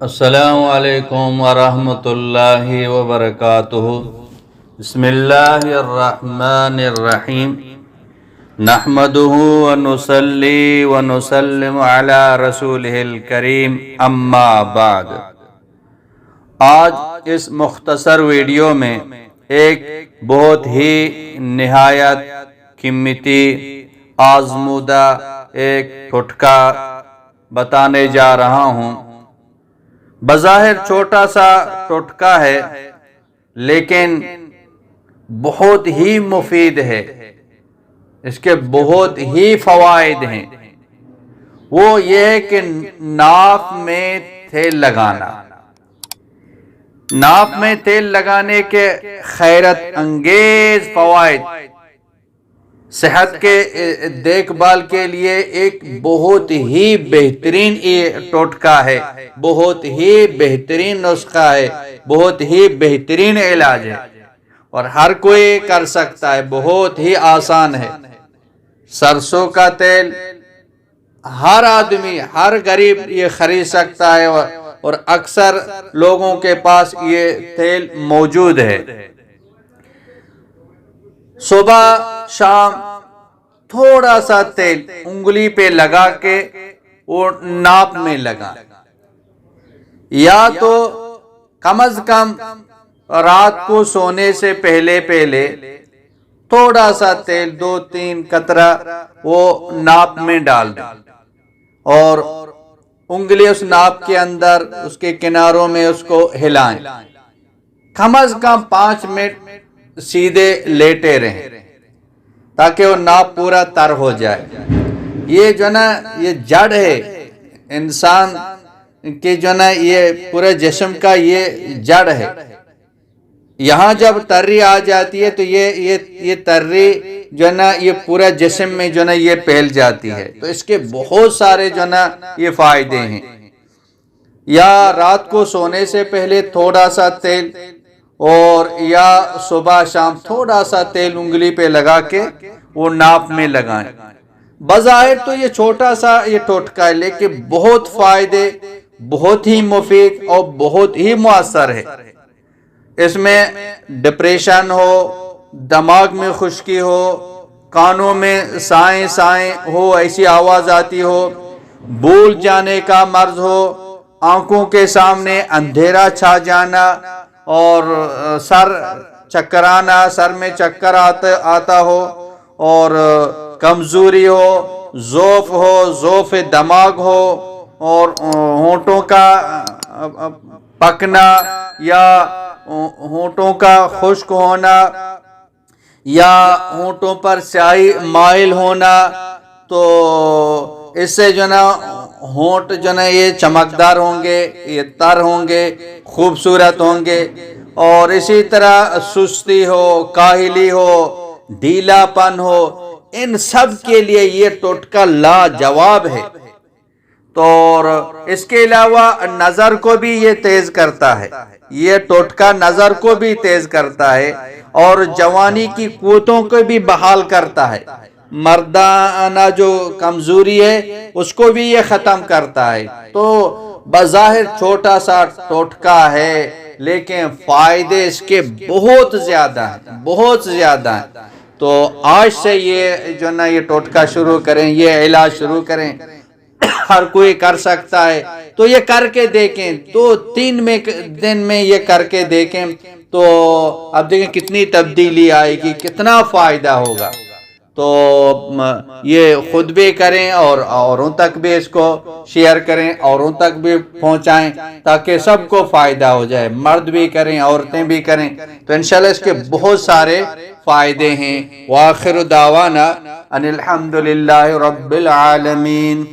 السلام علیکم ورحمۃ اللہ وبرکاتہ۔ بسم اللہ الرحمن الرحیم، نحمدہ ونصلی ونسلم علی رسولہ الکریم، اما بعد۔ آج اس مختصر ویڈیو میں ایک بہت ہی نہایت قیمتی آزمودہ ایک ٹوٹکا بتانے جا رہا ہوں۔ بظاہر چھوٹا سا ٹوٹکا ہے لیکن بہت ہی مفید ہے، اس کے بہت ہی فوائد ہیں۔ وہ یہ ہے کہ ناف میں تیل لگانا۔ ناف میں تیل لگانے کے خیرت انگیز فوائد صحت کے دیکھ بھال کے لیے ایک بہت ہی بہترین ٹوٹکا ہے، بہت ہی بہترین نسخہ ہے، بہت ہی بہترین علاج ہے اور ہر کوئی کر سکتا ہے، بہت ہی آسان ہے۔ سرسوں کا تیل ہر آدمی، ہر غریب یہ خرید سکتا ہے اور اکثر لوگوں کے پاس یہ تیل موجود ہے۔ صبح شام تھوڑا سا تیل انگلی پہ لگا کے اور ناپ میں لگا، یا تو کم از کم رات کو سونے سے پہلے تھوڑا سا تیل 2-3 قطرہ وہ ناپ میں ڈال دیں اور انگلی اس ناپ کے اندر اس کے کناروں میں اس کو ہلائیں، کم از کم 5 منٹ سیدھے لیٹے رہیں تاکہ وہ ناپ پورا تر ہو جائے۔ یہ جو نا یہ جڑ ہے انسان کے، جو نا یہ پورے جسم کا یہ جڑ ہے۔ یہاں جب تری آ جاتی ہے تو یہ تری جو نا یہ پورا جسم میں جو نا یہ پھیل جاتی ہے، تو اس کے بہت سارے جو نا یہ فائدے ہیں۔ یا رات کو سونے سے پہلے تھوڑا سا تیل اور یا صبح شام تھوڑا سا تیل انگلی پہ لگا کے وہ ناپ میں لگائیں۔ بظاہر تو یہ چھوٹا سا یہ ٹوٹکا ہے لیکن بہت فائدے، بہت ہی مفید اور بہت ہی مؤثر ہے۔ اس میں ڈپریشن ہو، دماغ میں خشکی ہو، کانوں میں سائیں سائیں ہو، ایسی آواز آتی ہو، بھول جانے کا مرض ہو، آنکھوں کے سامنے اندھیرا چھا جانا اور سر چکرانا، سر میں چکر آتا ہو اور کمزوری ہو، ضعف دماغ ہو اور ہونٹوں کا پکنا یا ہونٹوں کا خشک ہونا یا ہونٹوں پر سیاہی مائل ہونا، تو اس سے جو نا ہونٹ جو نا یہ چمکدار ہوں گے، یہ تر ہوں گے، خوبصورت ہوں گے۔ اور اسی طرح سستی ہو، کاہلی ہو، ڈھیلا پن ہو، ان سب کے لیے یہ ٹوٹکا لاجواب ہے۔ تو اس کے علاوہ نظر کو بھی یہ تیز کرتا ہے، یہ ٹوٹکا نظر کو بھی تیز کرتا ہے اور جوانی کی قوتوں کو بھی بحال کرتا ہے۔ مردانہ جو کمزوری ہے اس کو بھی یہ ختم کرتا ہے۔ تو بظاہر چھوٹا سا ٹوٹکا ہے لیکن فائدے اس کے بہت زیادہ ہیں، بہت زیادہ ہیں۔ تو آج سے یہ جو نا یہ ٹوٹکا شروع کریں، یہ علاج شروع کریں، ہر کوئی کر سکتا ہے۔ تو یہ کر کے دیکھیں، 2-3 دن میں یہ کر کے دیکھیں تو اب دیکھیں کتنی تبدیلی آئے گی، کتنا فائدہ ہوگا۔ تو یہ خود بھی کریں اور اوروں تک بھی اس کو شیئر کریں، اوروں تک بھی پہنچائیں تاکہ سب کو فائدہ ہو جائے، مرد بھی کریں، عورتیں بھی کریں، تو انشاءاللہ اس کے بہت سارے فائدے ہیں۔ وآخر دعوانا ان الحمدللہ رب العالمین۔